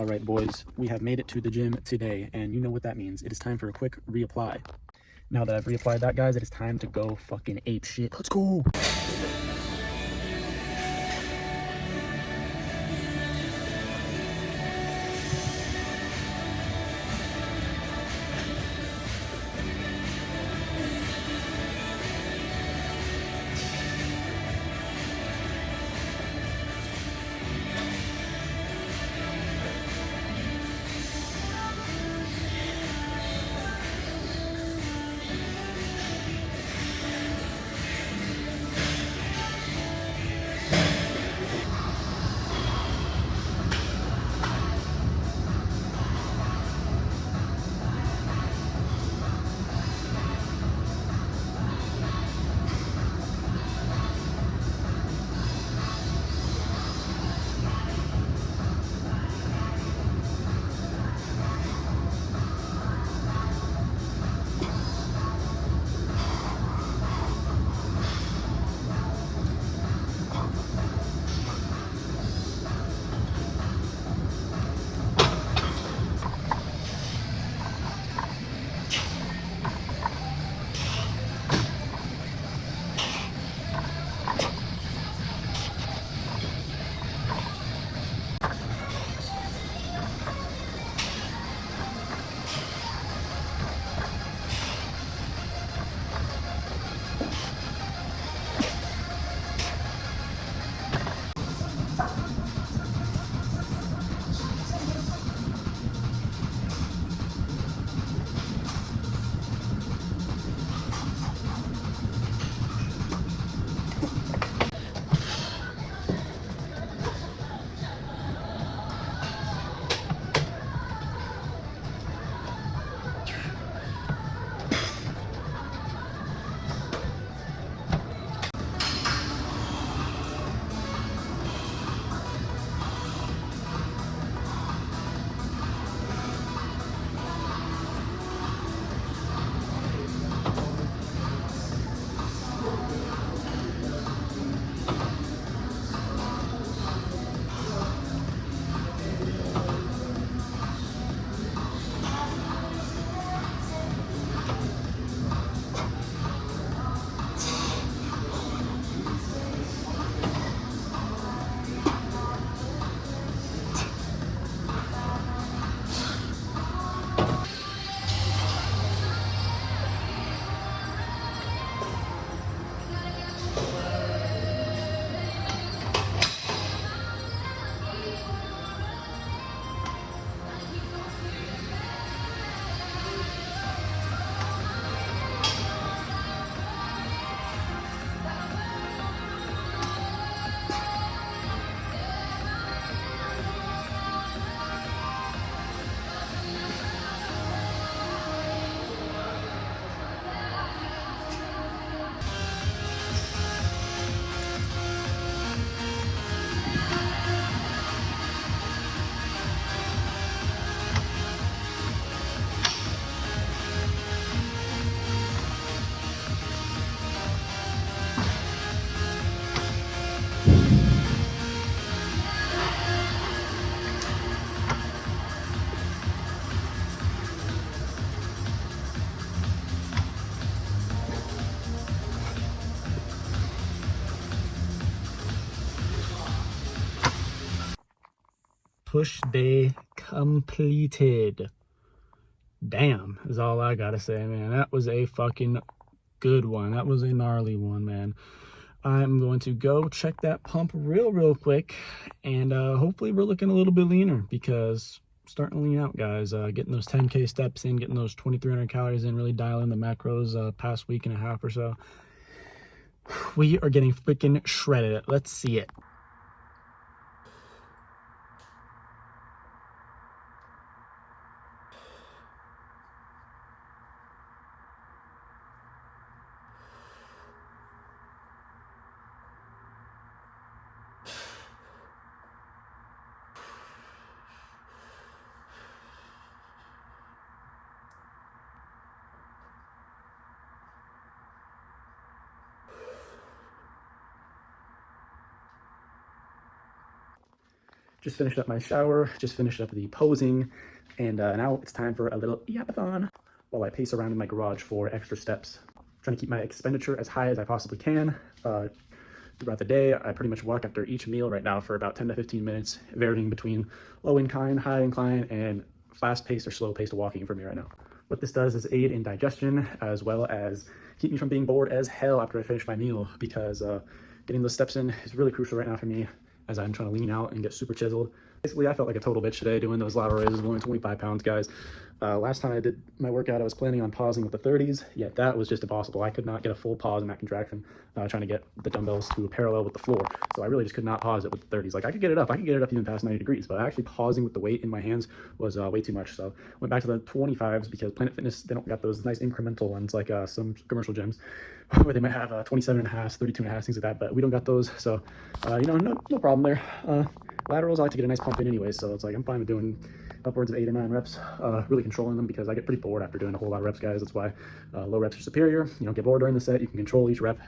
All right, boys, we have made it to the gym today, and you know what that means. It is time for a quick reapply. Now that I've reapplied that, guys, it is time to go fucking ape shit. Let's go! Push day completed. Damn, is all I gotta say, man. That was a fucking good one. That was a gnarly one, man. I'm going to go check that pump real quick, and hopefully we're looking a little bit leaner, because starting to lean out, guys. Getting those 10K steps in, getting those 2,300 calories in, really dialing the macros past week and a half or so. We are getting freaking shredded. Let's see it. just finished up my shower, just finished up the posing, and now it's time for a little yapathon while I pace around in my garage for extra steps. Trying to keep my expenditure as high as I possibly can. Throughout the day, I pretty much walk after each meal right now for about 10 to 15 minutes, varying between low incline, high incline, and fast-paced or slow-paced walking for me right now. What this does is aid in digestion as well as keep me from being bored as hell after I finish my meal, because getting those steps in is really crucial right now for me as I'm trying to lean out and get super chiseled. Basically, I felt like a total bitch today doing those lateral raises, only 25 pounds, guys. Last time I did my workout, I was planning on pausing with the 30s, yet that was just impossible. I could not get a full pause in that contraction, trying to get the dumbbells to parallel with the floor. So I really just could not pause it with the 30s. Like, I could get it up even past 90 degrees, but actually pausing with the weight in my hands was way too much. So went back to the 25s because Planet Fitness, they don't got those nice incremental ones like some commercial gyms where they might have 27 and a half, 32 and a half, things like that, but we don't got those. So, you know, no problem there. Laterals, I like to get a nice pump in anyway, so it's like I'm fine with doing upwards of 8 or 9 reps, really controlling them, because I get pretty bored after doing a whole lot of reps, guys. That's why low reps are superior. You don't get bored during the set. You can control each rep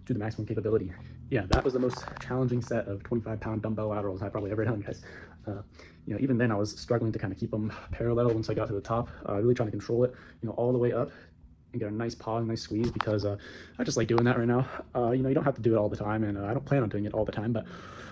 to the maximum capability. Yeah, that was the most challenging set of 25-pound dumbbell laterals I've probably ever done, guys. You know, even then I was struggling to kind of keep them parallel once I got to the top, really trying to control it, you know, all the way up and get a nice pause, nice squeeze, because I just like doing that right now. You know, you don't have to do it all the time, and I don't plan on doing it all the time, but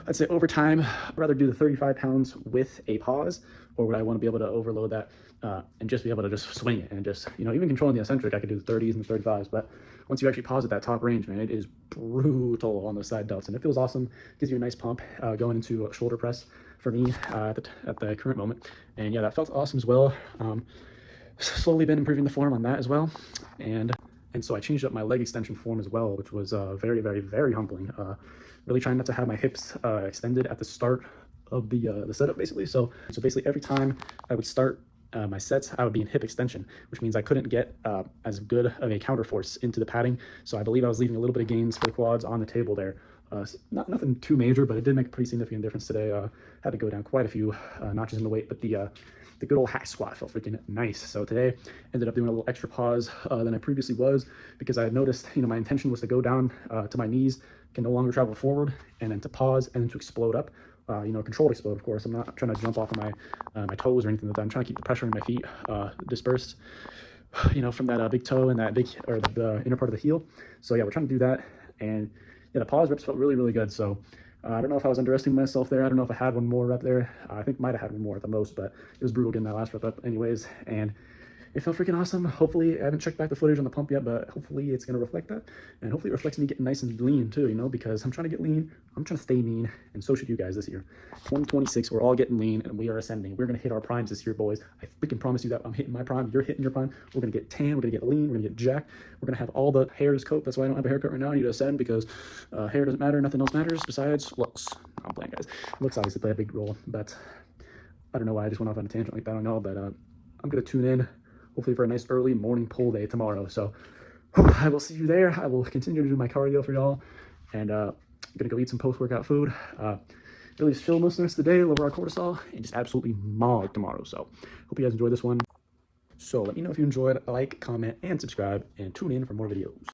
I'd say over time, I'd rather do the 35 pounds with a pause, or would I want to be able to overload that and just be able to just swing it and just, you know, even controlling the eccentric, I could do the 30s and the 35s, but once you actually pause at that top range, man, it is brutal on those side delts, and it feels awesome. Gives you a nice pump going into a shoulder press for me at the current moment, and yeah, that felt awesome as well. Slowly been improving the form on that as well, and so I changed up my leg extension form as well, which was very, very, very humbling. Really trying not to have my hips extended at the start of the setup, basically. So basically every time I would start my sets, I would be in hip extension, which means I couldn't get as good of a counter force into the padding. So I believe I was leaving a little bit of gains for the quads on the table there. Nothing too major, but it did make a pretty significant difference today. Had to go down quite a few notches in the weight, but the good old hack squat felt freaking nice. So today ended up doing a little extra pause than I previously was, because I had noticed, you know, my intention was to go down to my knees, can no longer travel forward, and then to pause and then to explode up. You know, controlled explode, of course. I'm not trying to jump off of my toes or anything like that. I'm trying to keep the pressure in my feet dispersed, you know, from that big toe and that big, or the inner part of the heel. So yeah, we're trying to do that, and yeah, the pause reps felt really, really good. So I don't know if I was underestimating myself there. I don't know if I had one more rep there. I think might have had one more at the most, but it was brutal getting that last rep up anyways, and it felt freaking awesome. Hopefully, I haven't checked back the footage on the pump yet, but hopefully it's going to reflect that. And hopefully it reflects me getting nice and lean too, you know, because I'm trying to get lean. I'm trying to stay lean, and so should you guys this year. 2026, we're all getting lean, and we are ascending. We're going to hit our primes this year, boys. I freaking promise you that. I'm hitting my prime. You're hitting your prime. We're going to get tan. We're going to get lean. We're going to get jacked. We're going to have all the hairs coat. That's why I don't have a haircut right now. I need to ascend, because hair doesn't matter. Nothing else matters besides looks. I'm playing, guys. Looks obviously play a big role, but I don't know why I just went off on a tangent like that. I don't know, but I'm going to tune in, hopefully for a nice early morning pull day tomorrow. So I will see you there. I will continue to do my cardio for y'all, and gonna go eat some post-workout food. Really chill most of the day, lower our cortisol, and just absolutely maul tomorrow. So hope you guys enjoyed this one. So let me know if you enjoyed. Like, comment, and subscribe, and tune in for more videos.